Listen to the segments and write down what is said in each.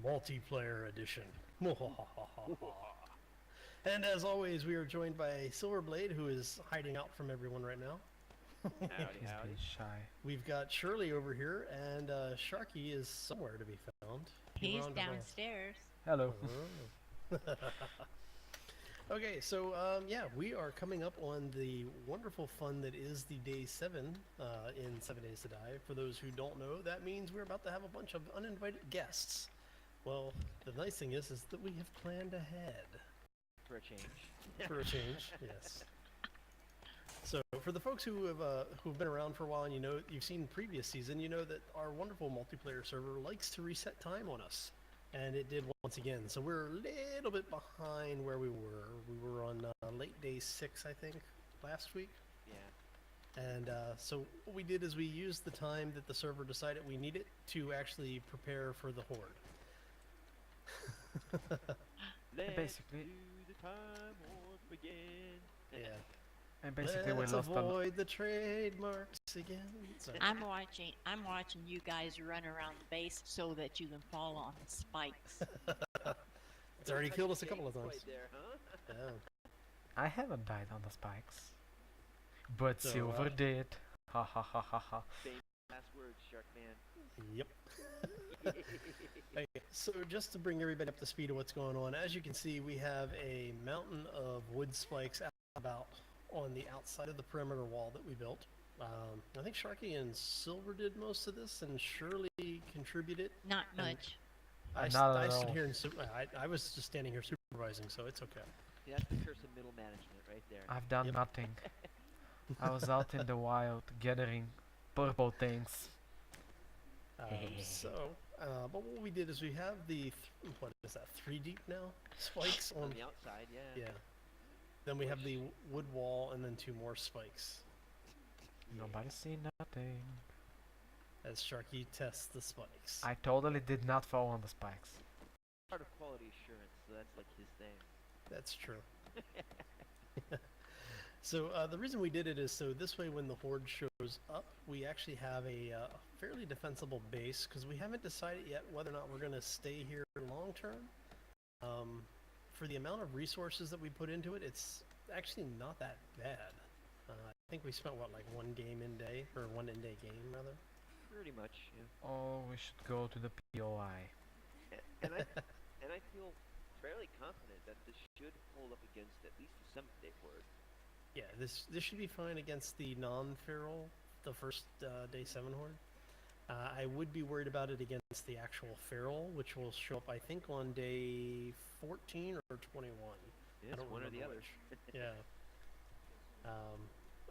Multiplayer Edition. And as always, we are joined by Silverblade, who is hiding out from everyone right now. Howdy, He's howdy. being shy. We've got Shirley over here, and Sharky is somewhere to be found. He's Around the hall. downstairs. Hello. Oh. Okay, so yeah, we are coming up on the wonderful fun that is the day 7 in 7 Days to Die. For those who don't know, that means we're about to have a bunch of uninvited guests. Well, the nice thing is that we have planned ahead. For a change. For a change, yes. So, for the folks who've been around for a while and you've seen previous season, you know that our wonderful multiplayer server likes to reset time on us, and it did once again. So we're a little bit behind where we were. We were on late day 6, I think, last week. Yeah. And so what we did is we used the time that the server decided we needed to actually prepare for the horde. Basically, do the time warp again. Yeah. and basically Let's we lost a lot. avoid the trademarks again. Sorry. I'm watching you guys run around the base so that you can fall on the spikes. It's already killed us a couple of times. Right there, huh? Yeah. I haven't died on the spikes. But So, Silver did. Ha ha ha ha ha. Same last words, Shark Man. Yep. Okay, so just to bring everybody up to speed of what's going on, as you can see, we have a mountain of wood spikes about on the outside of the perimeter wall that we built. I think Sharky and Silver did most of this, and Shirley contributed. Not And much. I Not at stood all. here and I was just standing here supervising, so it's okay. See, that's the curse of middle management right there. I've done Yep. nothing. I was out in the wild gathering purple things. But what we did is we have what is that, 3 deep now? Spikes On on, the outside, yeah. yeah. Then we have the wood wall and then 2 more spikes. Nobody see nothing. As Sharky tests the spikes. I totally did not fall on the spikes. Part of quality assurance, so that's like his thing. That's true. So the reason we did it is so this way when the horde shows up, we actually have a fairly defensible base, because we haven't decided yet whether or not we're going to stay here long term. For the amount of resources that we put into it, it's actually not that bad. I think we spent like 1 game in day, or 1 in day game rather. Pretty much, yeah. Oh, we should go to the POI. And I feel fairly confident that this should hold up against at least the 7th day horde. Yeah, this should be fine against the non-feral, the first day 7 horde. I would be worried about it against the actual feral, which will show up I think on day 14 or 21. Yeah, it's one or the other. Yeah.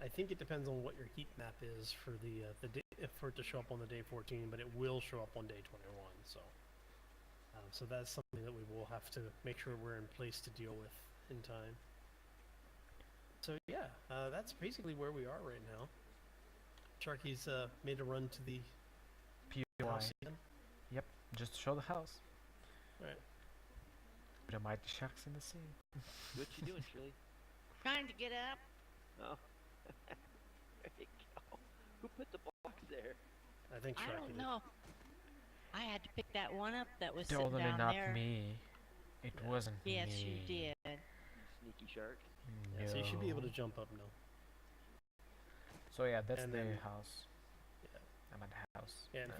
I think it depends on what your heat map is for the day, for it to show up on the day 14, but it will show up on day 21. So that's something that we will have to make sure we're in place to deal with in time. So yeah, that's basically where we are right now. Sharky's made a run to the POI. house again. Yep, just show the house. Right. The mighty sharks in the sea. What you doing, Shirley? Trying to get up. Oh. There you go. Who put the box there? I think I Sharky don't did. know. I had to pick that one up that was Totally sitting down not there. me. It Yeah. wasn't Yes, me. you did. Sneaky shark. Yeah, so you should be able to No. jump up now. So yeah, that's And the then- house. Yeah. I'm at the house. Yeah, and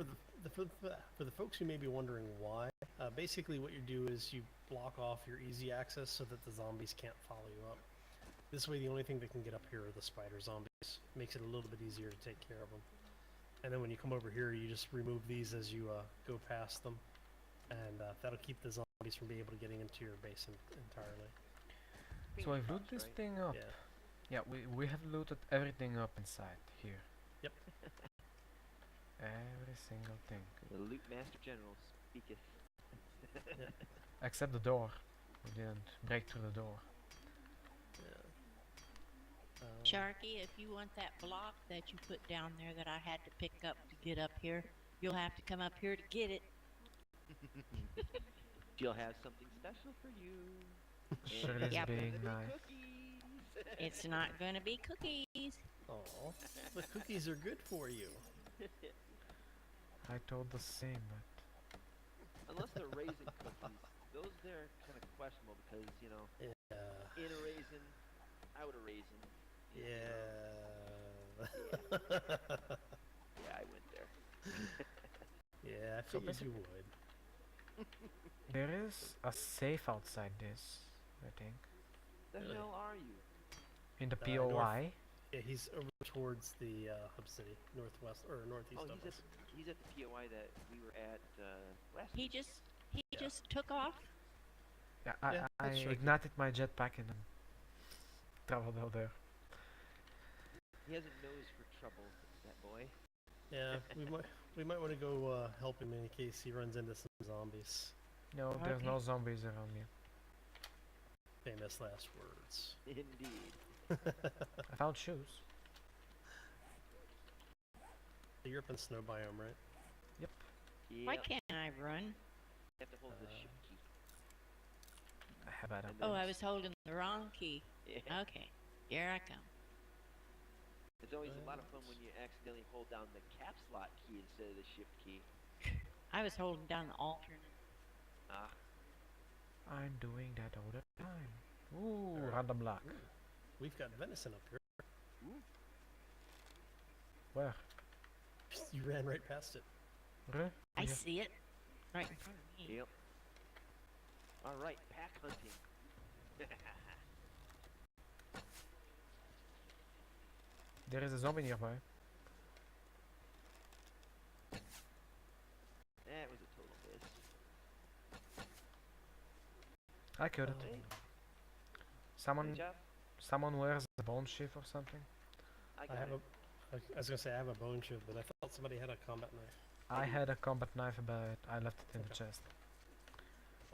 for the folks who may be wondering why, basically what you do is you block off your easy access so that the zombies can't follow you up. This way, the only thing that can get up here are the spider zombies. Makes it a little bit easier to take care of them. And then when you come over here, you just remove these as you go past them, and that'll keep the zombies from being able to getting into your base entirely. So I've Fingers looted this crossed, thing up. Yeah. Yeah, we have looted everything up inside here. Yep. Every single thing. The Loot Master General speaketh. Except the door. We didn't break through the door. Yeah. Sharky, if you want that block that you put down there that I had to pick up to get up here, you'll have to come up here to get it. She'll have something special for you. Shirley's Yep. being Gonna be nice. cookies. It's not gonna be cookies. Aw, the cookies are good for you. I told the same, but Unless they're raisin questionable because Yeah. in a raisin, out a raisin. Yeah. Yeah, I went there. Yeah, I So figured you would. There is a safe outside this, I think. The Really? hell are you? In the North. POI. Yeah, he's over towards the hub city, northwest or northeast Oh, of us. he's at the POI that we were at last He week. just took off. Yeah, Yeah, I that's Sharky. ignited my jetpack and then traveled out there. He has a nose for trouble, that boy. Yeah, we might want to go help him in case he runs into some zombies. No, there's Okay. no zombies around me. Famous last words. Indeed. I found shoes. You're up in snow biome, right? Yep. Why Yep. can't I run? You have to hold the shift key. I have had And Oh, then I was holding the wrong key. Yeah. Okay, here I come. It's always a lot of fun when you accidentally hold down the caps lock key instead of the shift key. I was holding down the alternate. Ah, I'm doing that all the time. Ooh, Alright. random block. We've got venison up here. Where? You ran right past it. Really? I Yeah. see it right in front of me. yep. All right, pack hunting. There is a zombie nearby. That was a total miss. I killed it. Hey, Someone, good job. someone wears a bone shift or something. I I got have it. I was gonna say I have a bone shiv, but I thought somebody had a combat knife. I had a combat knife, but I left it in the Okay. chest.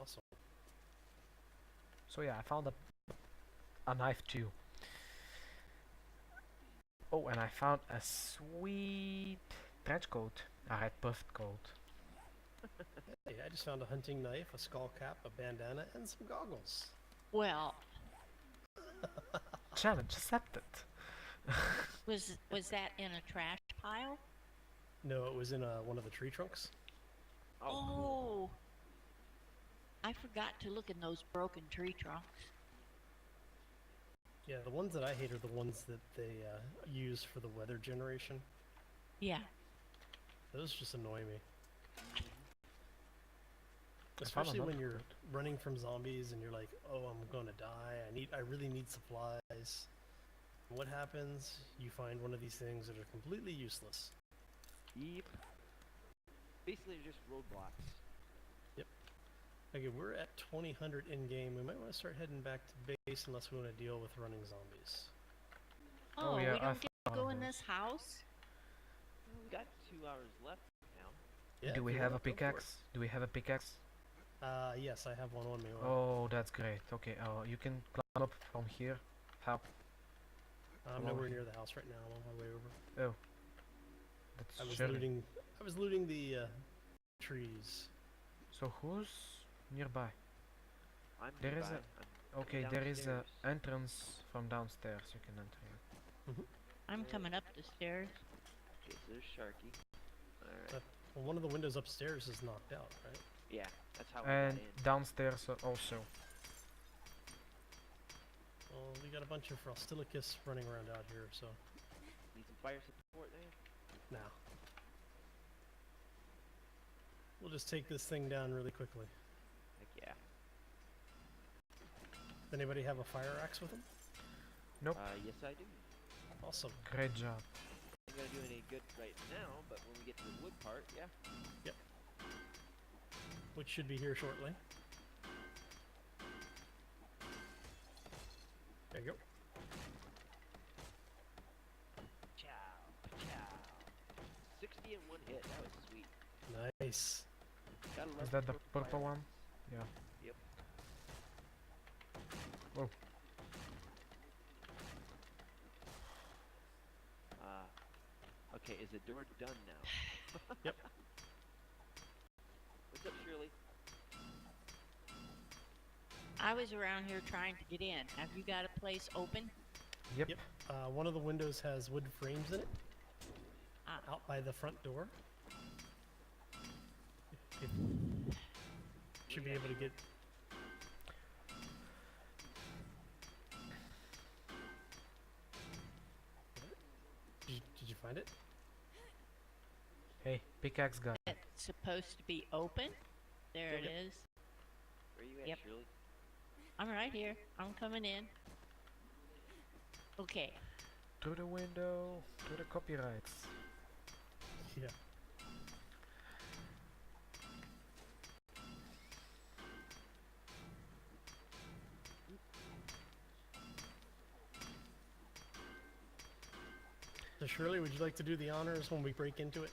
Awesome. So yeah, I found a knife too. Oh, and I found a sweet trench coat, a red puffed coat. Hey, I just found a hunting knife, a skull cap, a bandana, and some goggles. Well, Challenge accepted. was that in a trash pile? No, it was in one of the tree trunks. Oh, Oh, I forgot to look in those broken tree trunks. Yeah, the ones that I hate are the ones that they use for the weather generation. Yeah. Those just annoy me. I found Especially when another you're running from zombies and you're like, oh, I'm gonna die. I really need supplies. And what happens? You find one of these things that are completely useless. yep. Basically, they're just roadblocks. Okay, we're at 2000 in game. We might want to start heading back to base unless we want to deal with running zombies. Oh, Oh, yeah, we I don't get to found go in those. this house? We got 2 hours left now. Yeah, Do if we you have a wanna, go for it. pickaxe? Do we have a pickaxe? Yes, I have one on me. Oh, that's great. Okay, you can climb up from here. How? I'm Come over nowhere here. near the house right now. I'm on my way over. Oh, that's I was Shirley. looting. I was looting the trees. So who's nearby? I'm There is nearby. I'm Okay, there is a downstairs. entrance from downstairs. You can enter here. I'm coming up the stairs. Okay, so there's Sharky. Alright. Well, one of the windows upstairs is knocked out, right? Yeah, that's how we And got in. downstairs also. Well, we got a bunch of Frostilicus running around out here, so Need some fire support there? now. We'll just take this thing down really quickly. Heck yeah. Does anybody have a fire axe with them? Nope. Yes I do. Awesome. Great job. I'm gonna do any good right now, but when we get to the wood part, yeah. Which should be here shortly. There you go. Chow, chow. 60 in one hit, that was sweet. Nice. Gotta love Is that the purple purple fire one? axe. Yeah. Yep. Oh. Okay, is the door done now? Yep. What's up, Shirley? I was around here trying to get in. Have you got a place open? Yep. Yep. One of the windows has wood frames in it. Ah. Out by the front door. It should be able to get. find it? Hey, pickaxe guy. It's supposed to be open. There it Yep. is. Where are you at, Yep. Shirley? I'm right here. I'm coming in. Okay. Through the window, to the copyrights. Yeah. So Shirley, would you like to do the honors when we break into it?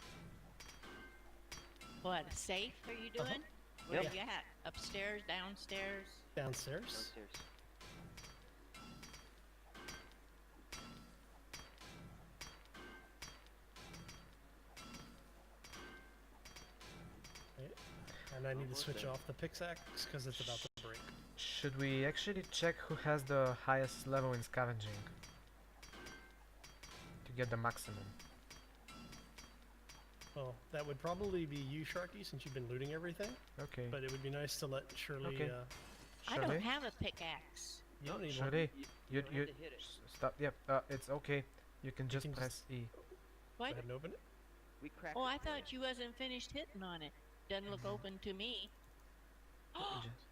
What, a safe are you doing? Where Yep. you at? Upstairs, downstairs? Downstairs? Downstairs. And I need to Almost switch there. off the pickaxe because it's about to break. Should we actually check who has the highest level in scavenging? To get the maximum. Well, that would probably be you, Sharky, since you've been looting everything. Okay. But it would be nice to let Shirley. Okay. I don't have a pickaxe. You don't need one. Shirley, You you don't you have to hit it. stop. Yep. It's okay. You can just can press E. Go What? ahead and open it. We cracked Oh, it I for you. thought you wasn't finished hitting on it. Doesn't look open to me. You just-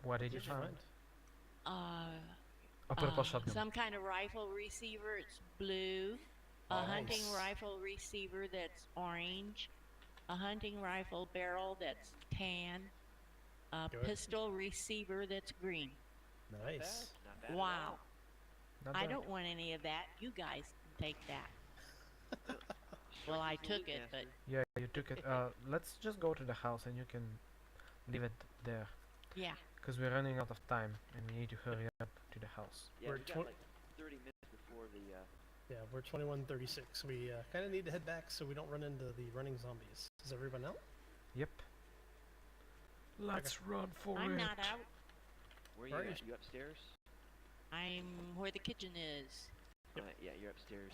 What did you What'd you find? find? A purple shotgun. Some kind of rifle receiver. It's blue. A hunting Nice. rifle receiver that's orange. A hunting rifle barrel that's tan. A Good. pistol receiver that's green. Nice. Not bad at Wow. all. Not I bad. don't want any of that. You guys can take that. Well, I Sharky's the took loot it, but master. Yeah, you took it. Let's just go to the house and you can leave it there. yeah. Because we're running out of time and we need to hurry up to the house. Yeah, We're we got like 30 minutes before the. Yeah, we're 21:36. We kind of need to head back so we don't run into the running zombies. Is everyone out? Yep. Let's run for I'm it. not out. Where Where you are at? you? You upstairs? I'm where the kitchen is. Yep. Yeah, you're upstairs.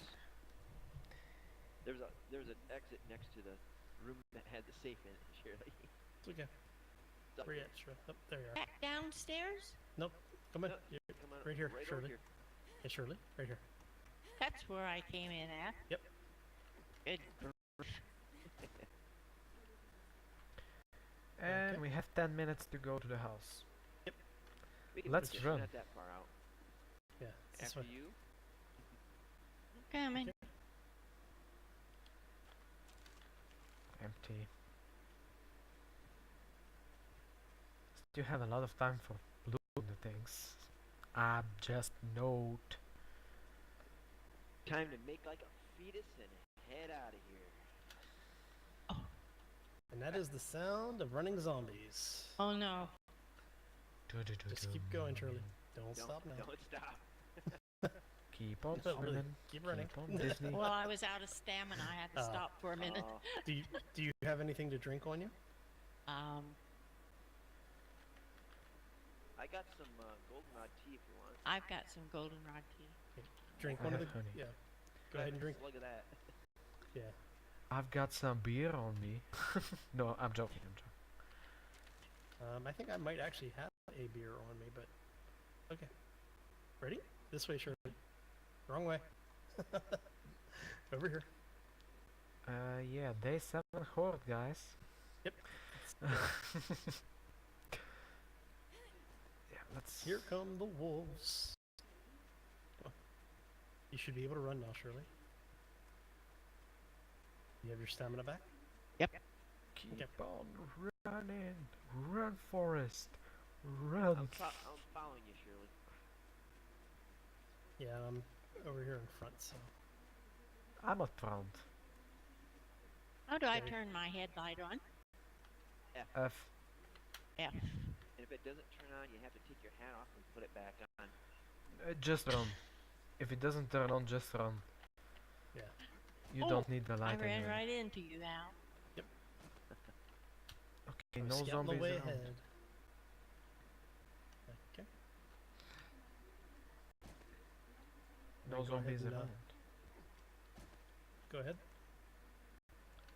There's an exit next to the room that had the safe in it, Shirley. It's okay. It's up Where you there. at, Shirley? Oh, there you are. Back downstairs? Nope. Come on. No, You're Come on, right here, right Shirley. over here. Hey, Shirley. Right here. That's where I came in at. Yep. Good. And Okay. we have 10 minutes to go to the house. We can Let's push it, run. Not that far out. Yeah. This After way. you. Coming. Empty. Still have a lot of time for looting the things. Just note. Time to make like a fetus and head out of here. And that is the sound of running zombies. Oh no. Just keep going, Shirley. Don't Don't stop now. Don't stop. Keep on No, really, swimming. keep running. Keep on Disney. Well, I was out of stamina. I had to Oh. stop for a minute. Do you have anything to drink on you? I got some goldenrod tea if you want. I've got some goldenrod tea. Drink I one of have the. honey. Yeah. Go ahead and drink. Look at that. Yeah. I've got some beer on me. No, I'm joking. I'm joking. I think I might actually have a beer on me, but okay. Ready? This way, Shirley. Wrong way. Over here. Yeah, day 7 horde, guys. Yep. Yeah, let's. Here come the wolves. Oh. You should be able to run now, Shirley. You have your stamina back? Keep Okay. on running. Run, Forest. Run. I'm following you, Shirley. Yeah, I'm over here in front, so. I'm up front. How do I Okay. turn my headlight on? F. F. And if it doesn't turn on, you have to take your hat off and put it back on. Just run. If it doesn't turn on, just run. Yeah. You Oh, don't need the I light ran anyway. right into you, Al. Okay, I'm no scouting zombies the way around. ahead. Okay. No Go ahead zombies and, around. Go ahead.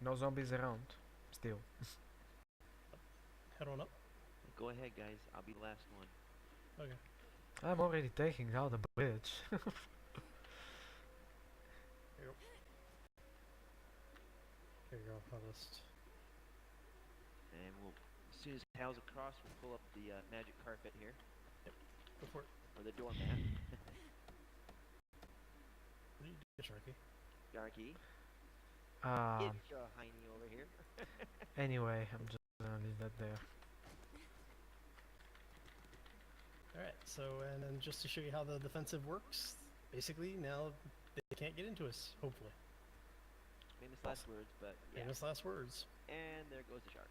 No zombies around. Still. Head on up. Go ahead, guys. I'll be the last one. Okay. I'm already taking out the bridge. list. And we'll, as soon as Hal's across, we'll pull up the magic carpet here, Go for it. or the doormat. What do you do, Sharky? Sharky, Um, it's Heine over here. anyway, I'm just gonna leave that there. Alright, so, and then just to show you how the defensive works, basically, now they can't get into us, hopefully. Famous last words, but yeah. Famous last words. And there goes the shark.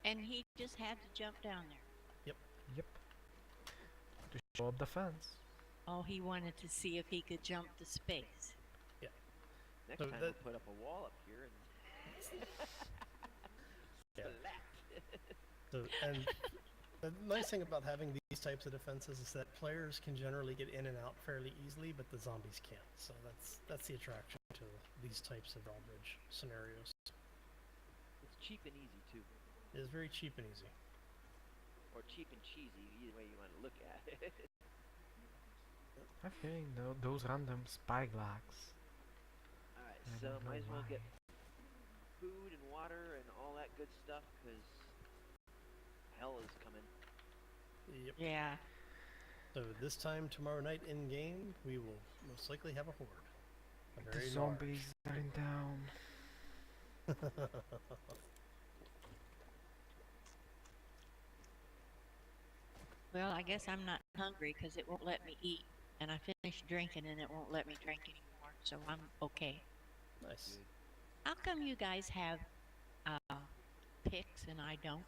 And he just had to jump down there. Yep. To show up the fence. Oh, he wanted to see if he could jump the space. Next So time that- we'll put up a wall up here and Yeah. select. So, and the nice thing about having these types of defenses is that players can generally get in and out fairly easily, but the zombies can't. So that's the attraction to these types of drawbridge scenarios. It's cheap and easy too, It is very cheap and easy. or cheap and cheesy, either way you want to look at it. I'm hearing those random spyglass. All right, I so don't know might as well get why. food and water and all that good stuff, because hell is coming. Yep. Yeah. So this time tomorrow night in game, we will most likely have a horde. A The very zombies are in down. large. Well, I guess I'm not hungry because it won't let me eat. And I finished drinking and it won't let me drink anymore. So I'm okay. Nice. Good. How come you guys have picks and I don't?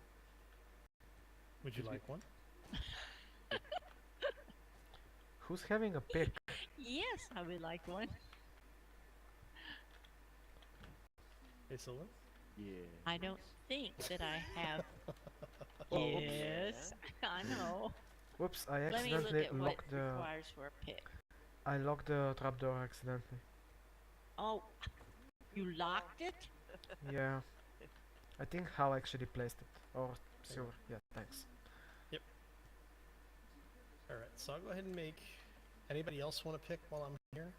Would you like one? Who's having a pick? Yes, I would like one. Hey, Sylvan? Yeah. I don't think that I have. Oh, Yes, I know. Whoops! I Let me look accidentally at what locked it the. requires for a pick. I locked the trapdoor accidentally. Oh, you locked it? Yeah. I think Hal actually placed it. Or Silver. Yeah, thanks. Alright, so I'll go ahead and make... Anybody else want to pick while I'm here?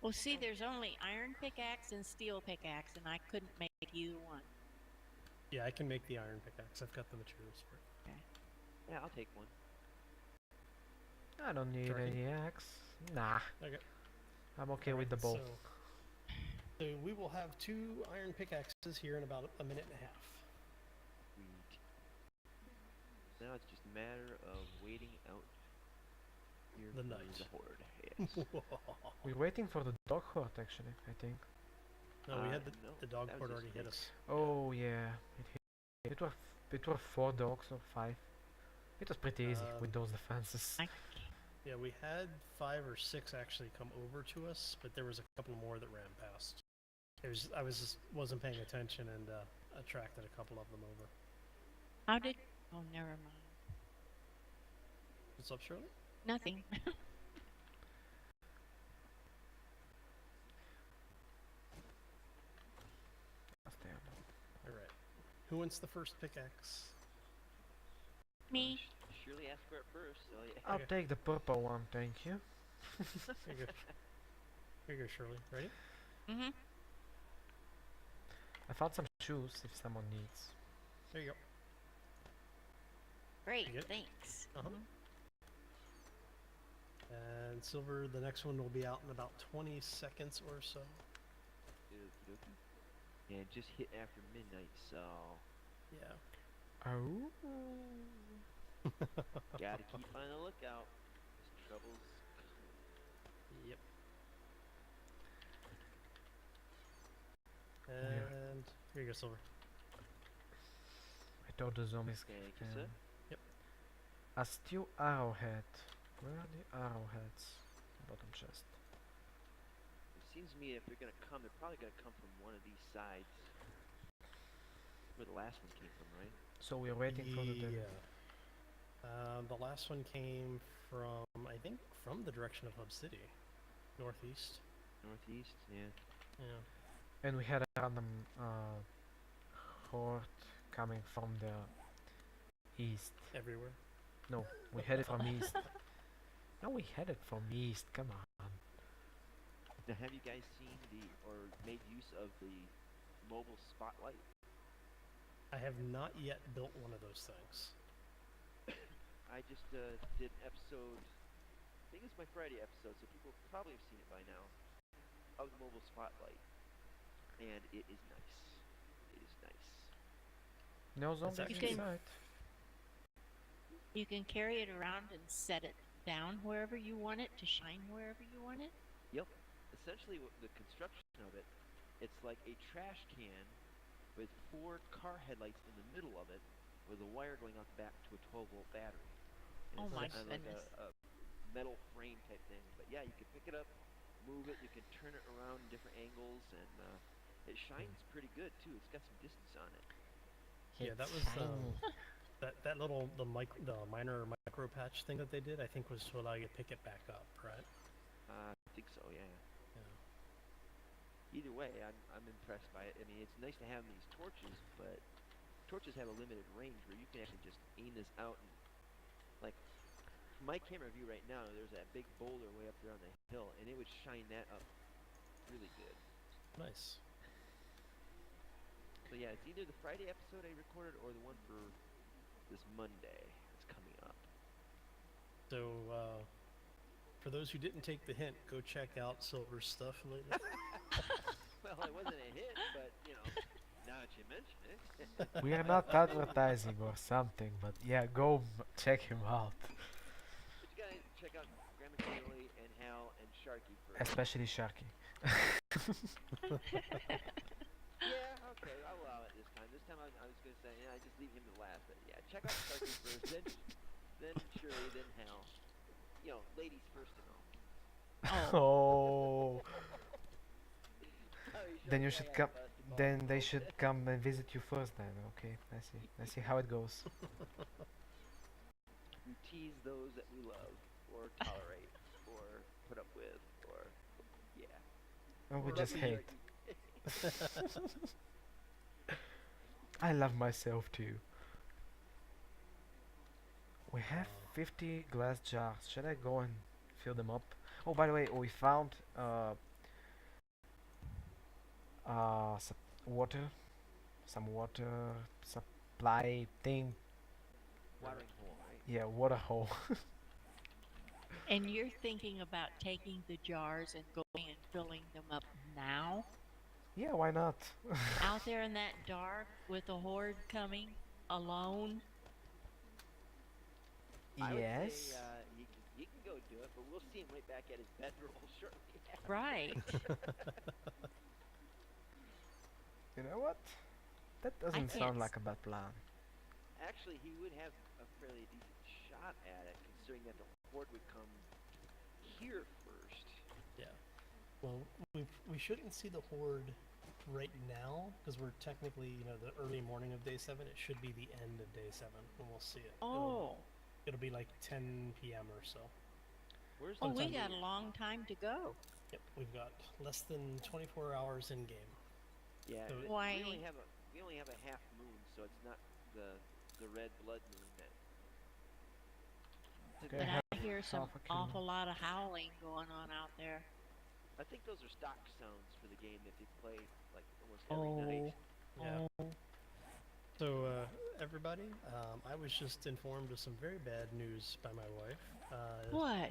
Well, see, there's only iron pickaxe and steel pickaxe, and I couldn't make either one. Yeah, I can make the iron pickaxe. I've got the materials for it. Yeah, I'll take one. I don't need Sharky? any axe. Nah, Okay. I'm okay with the bow. So we will have 2 iron pickaxes here in about a minute and a half. Sweet. Now it's just a matter of waiting out here The for night. the horde. Yes. We're waiting for the dog horde actually, I think. No, we had No, the dog that was horde just already hit me. us. Oh yeah, it were 4 dogs or 5. It was pretty easy with those defenses. Yeah, we had 5 or 6 actually come over to us, but there was a couple more that ran past. I wasn't paying attention and attracted a couple of them over. How did? Oh, never mind. What's up, Shirley? Nothing. All right. Who wants the first pickaxe? Me. Surely ask for it first. So yeah. I'll Okay. take the purple one, thank you. Here you go. Here you go, Shirley. Ready? Mm-hmm. I found some shoes if someone needs. There you go. Great. You get it? Thanks. Uh-huh. And Silver, the next one will be out in about 20 seconds or so. Okie dokie. And it just hit after midnight, so Yeah. Oh. gotta keep on the lookout. This trouble's Yep. And here you go, Silver. I thought the zombies Thank you, came. sir. Yep. A steel arrowhead. Where are the arrowheads? Bottom chest. It seems to me if they're gonna come, they're probably gonna come from one of these sides. Where the last one came from, right? So we're waiting for the Yeah. The last one came from, I think, from the direction of Hub City. Northeast. Northeast, yeah. Yeah. and we had a random horde coming from the east. Everywhere. No, we had it from east. No, we had it from east. Come on. Now, have you guys seen or made use of the mobile spotlight? I have not yet built one of those things. I just did an episode. I think it's my Friday episode, so people probably have seen it by now. Of the mobile spotlight, and it is nice. It is nice. No zombies actually- inside. You can carry it around and set it down wherever you want it to shine wherever you want it. Yep. Essentially, the construction of it, it's like a trash can with 4 car headlights in the middle of it, with a wire going out the back to a 12-volt battery. And Oh it's my set on like goodness. a metal frame type thing. But yeah, you can pick it up, move it. You can turn it around in different angles, and it shines pretty good too. It's got some distance on it. Yeah, that was that the minor micro patch thing that they did. I think was to allow you to pick it back up, right? I think so. Yeah. Yeah. Either way, I'm impressed by it. I mean, it's nice to have these torches, but torches have a limited range where you can actually just aim this out and, like, from my camera view right now, there's that big boulder way up there on the hill, and it would shine that up really good. Nice. So yeah, it's either the Friday episode I recorded or the one for this Monday that's coming up. So, for those who didn't take the hint, go check out Silver's stuff later. Well, it wasn't a hit, but you know, now that you mention it. We are not advertising or something, but yeah, go check him out. But you gotta check out Grandma Kaylee and Hal and Sharky first. Especially Sharky. Yeah, okay, I'll allow it this time. This time I was gonna say, yeah, I just leave him to last. But yeah, check out Sharky first, then Shirley, then Hal. You know, ladies first and all. Oh, Oh, then you showed should I come. had basketball. Then they should come and visit you first. Then, okay? I see how it goes. We tease those that we love, or tolerate, or put up with, or yeah. Oh, we Or just love hate. Sharky. I love myself too. We have 50 glass jars. Should I go and fill them up? Oh, by the way, we found some water supply thing. Watering hole, right? Yeah, water hole. And you're thinking about taking the jars and going and filling them up now? Yeah, why not? Out there in that dark with a horde coming alone? I would Yes. say he can go do it, but we'll see him right back at his bedroll shortly after. Right. You know what? That doesn't can't sound s- like a bad plan. Actually, he would have a fairly decent shot at it, considering that the horde would come here first. Yeah. Well, we shouldn't see the horde right now because we're technically, the early morning of day 7. It should be the end of day 7 when we'll see it. Oh. It'll be like 10 p.m. or so. Where's Oh, the we Sometime got a long time to go. Yep, we've got less than 24 hours in game. Yeah, So- Why- we only have a half moon, so it's not the red blood moon that. Okay, But have I hear some half a kilo. awful lot of howling going on out there. I think those are stock sounds for the game that they play like almost every night. Yeah. So, everybody, I was just informed of some very bad news by my wife. What?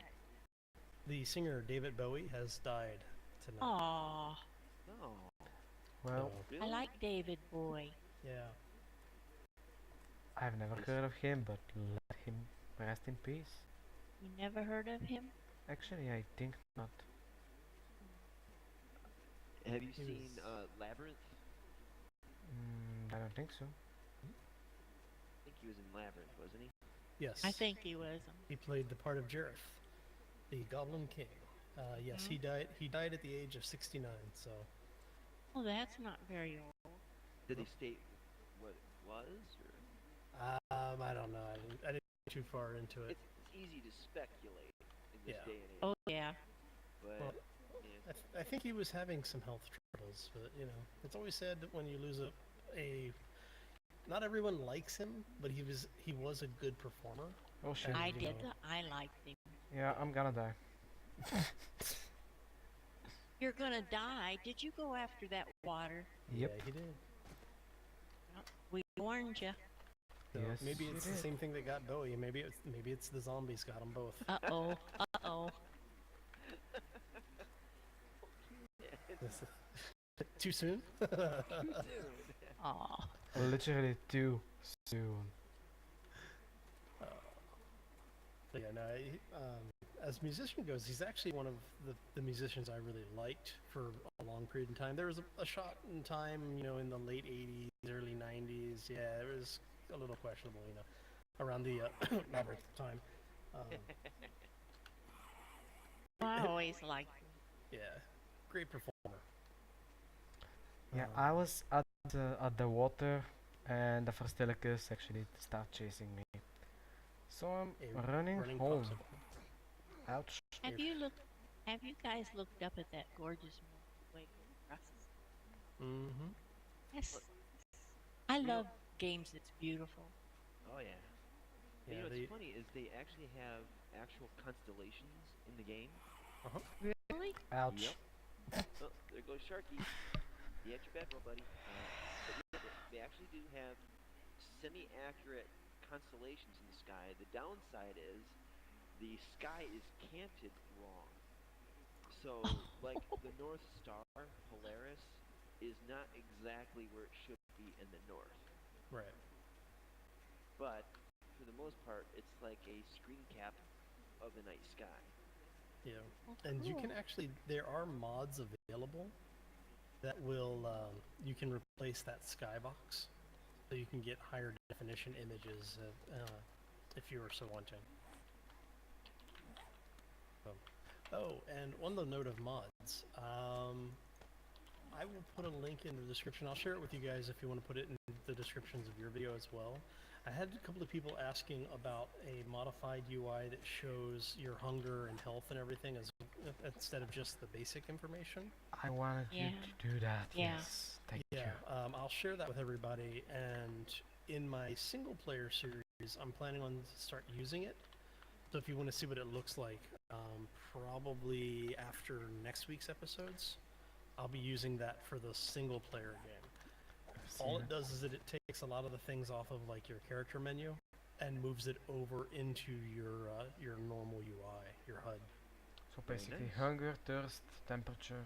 The singer David Bowie has died tonight. Aw, No, Well, So, really? I like David Bowie. yeah. I've never heard of him, but let him rest in peace. You never heard of him? Actually, I think not. Have you He seen was- Labyrinth? I don't think so. I think he was in Labyrinth, wasn't he? Yes. I think he was. He played the part of Jareth, the Goblin King. Yes, he died. He died at the age of 69. So, Oh, that's not very old. Did they state what it was? Or? I don't know. I didn't get too far into it. It's easy to speculate in this Yeah. day and age, Oh, yeah. but Well, yeah. I think he was having some health troubles, but it's always sad that when you lose a not everyone likes him, but he was a good performer. Oh shit. I you did. know. I liked him. Yeah, I'm gonna die. You're gonna die. Did you go after that water? Yep. Yeah, he did. Well, we warned you. So Yes, maybe you it's the did. same thing that got Bowie. Maybe it's the zombies got them both. Uh-oh. Uh-oh. This- Too soon? Too soon. Aw. Literally too soon. But yeah, no. As musician goes, he's actually one of the musicians I really liked for a long period of time. There was a shot in time, in the late '80s, early '90s. Yeah, it was a little questionable, around the Robert time. Um, I always liked yeah, great performer. Yeah, Um, I was at the water, and the Verstilicus actually start chasing me. So I'm a running home. popsicle. Ouch. Have you guys looked up at that gorgeous Milky Way going across the sky? Mm-hmm. Yes. I You know- love games that's beautiful. Oh yeah. Yeah, You know they, what's funny is they actually have actual constellations in the game. Really? Ouch. Yep. Oh, there goes Sharky. You at your bedroll, buddy. But yeah, they actually do have semi-accurate constellations in the sky. The downside is the sky is canted wrong. So, like the North Star, Polaris, is not exactly where it should be in the north. right. But for the most part, it's like a screen cap of the night sky. Yeah, Oh, and you can cool. actually there are mods available that will you can replace that skybox, so you can get higher definition images if you were so wanting. Oh, and on the note of mods, I will put a link in the description. I'll share it with you guys if you want to put it in the descriptions of your video as well. I had a couple of people asking about a modified UI that shows your hunger and health and everything instead of just the basic information. I wanted you Yeah. to do that. Yeah. Yes. Thank Yeah, you. I'll share that with everybody. And in my single player series, I'm planning on start using it. So if you want to see what it looks like, probably after next week's episodes, I'll be using that for the single player game. All it does is that it takes a lot of the things off of like your character menu and moves it over into your normal UI, your HUD. So Very basically, nice. hunger, thirst, temperature.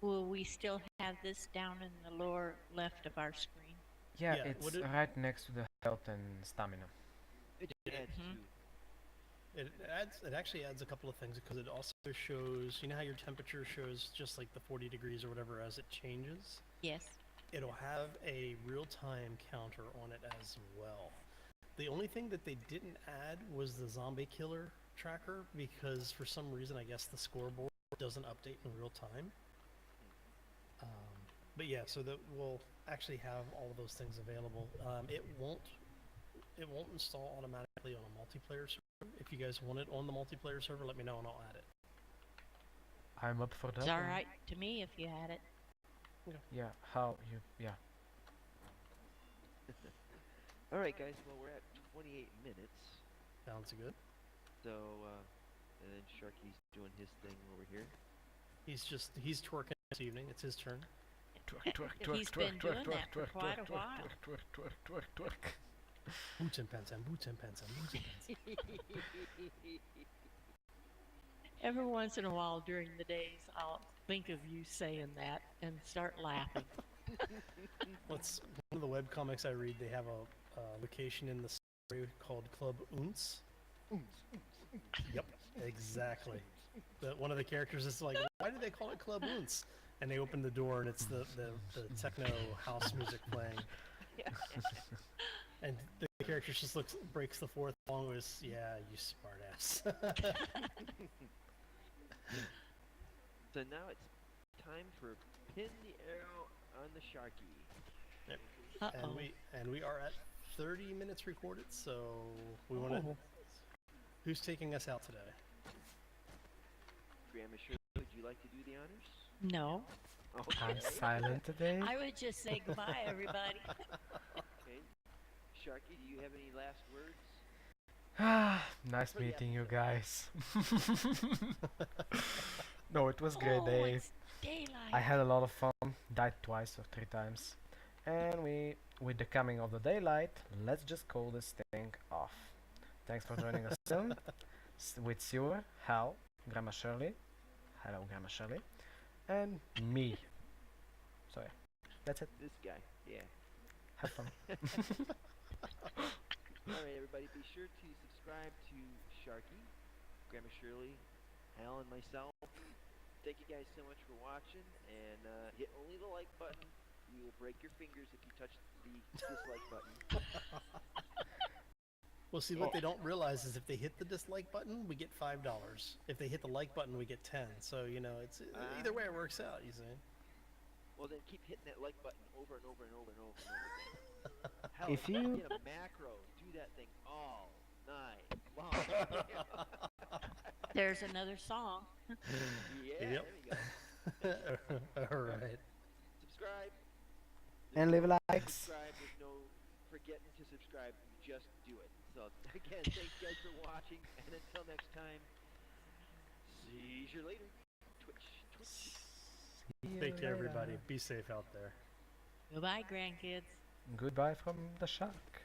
Will we still have this down in the lower left of our screen? Yeah, Yeah, it's would it- right next to the health and stamina. It adds Mhm. to. It actually adds a couple of things because it also shows, how your temperature shows just like the 40 degrees or whatever as it changes. Yes. It'll have a real-time counter on it as well. The only thing that they didn't add was the zombie killer tracker because for some reason I guess the scoreboard doesn't update in real time. But yeah, so that we'll actually have all of those things available. It won't install automatically on a multiplayer server. If you guys want it on the multiplayer server, let me know and I'll add it. I'm up for that. It's one. alright to me if you had it. Yeah, how you, yeah. All right, guys. Well, we're at 28 minutes. Sounds good. So, and then Sharky's doing his thing over here. He's twerking this evening. It's his turn. Twerk, twerk, twerk, He's twerk, been twerk, doing twerk, that for twerk, quite twerk, a while. twerk, twerk, twerk, twerk, twerk. Boots and pants and boots and pants and boots and pants. Every once in a while during the days, I'll think of you saying that and start laughing. What's one of the webcomics I read? They have a location in the story called Club Oons. Yep, exactly. One of the characters is like, why do they call it Club Oons? And they open the door and it's the techno house music playing. And the character just breaks the fourth wall and goes, yeah, you smartass. So now it's time for pin the arrow on the Sharky. Uh-oh. and we are at 30 minutes recorded, so we want to. Oh. Who's taking us out today? Grandma Shirley, would you like to do the honors? No. Okay. I'm silent today. I would just say goodbye, everybody. Okay. Sharky, do you have any last words? Nice For the meeting you episode. guys. No, it was great Oh, day. it's daylight. I had a lot of fun. Died twice or 3 times. And with the coming of the daylight, let's just call this thing off. Thanks for joining us soon. With Sewer, Hal, Grandma Shirley. Hello, Grandma Shirley. And me. So yeah, that's it. This guy, yeah. Have fun. Alright, everybody, be sure to subscribe to Sharky, Grandma Shirley, Hal, and myself. Thank you guys so much for watching, and hit only the like button. We will break your fingers if you touch the dislike button. Well, see, what they don't realize is if they hit the dislike button, we get $5. If they hit the like button, we get 10. So it's either way it works out. You see. Well, then keep hitting that like button over and over and over and over and over again. Hell, If you- get a macro, do that thing all night long. There's another song. Yeah, Yep. there we go. All right. Subscribe. And leave likes. Subscribe. There's no forgetting to subscribe. You just do it. So again, thanks guys for watching, and until next time, see you later. Twitch. Take care, everybody. Be safe out there. Goodbye, grandkids. Goodbye from the shark.